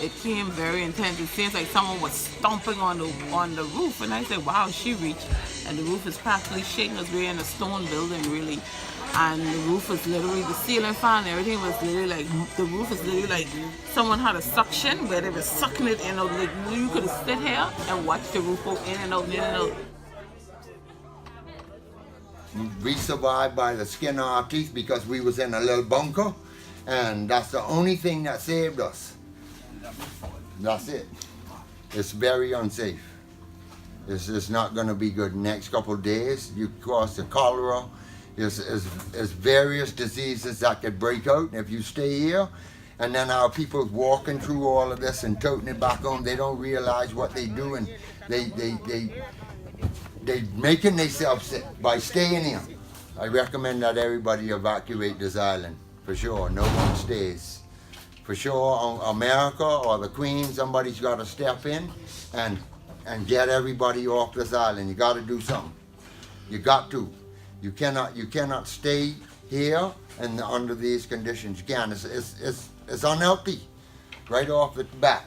it came very intense. It seems like someone was stomping on the roof, and I said, "Wow!" She reached, and the roof is practically shaking us. We're in a stone building, really, and the roof was literally the ceiling fan. Everything was literally like the roof is literally like someone had a suction where they were sucking it in. Like you could have sit here and watch the roof go in and out, in and out. We survived by the skin of our teeth because we was in a little bunker, and that's the only thing that saved us. That's it. It's very unsafe. It's not going to be good. Next couple of days, you cross the cholera. There's various diseases that could break out if you stay here. And then our people walking through all of this and toting it back home, they don't realize what they do, and they making themselves sick by staying here. I recommend that everybody evacuate this island, for sure. No one stays. For sure, America or the Queen, somebody's got to step in and get everybody off this island. You got to do something. You got to. You cannot stay here and under these conditions. You can't. It's unhealthy, right off the bat.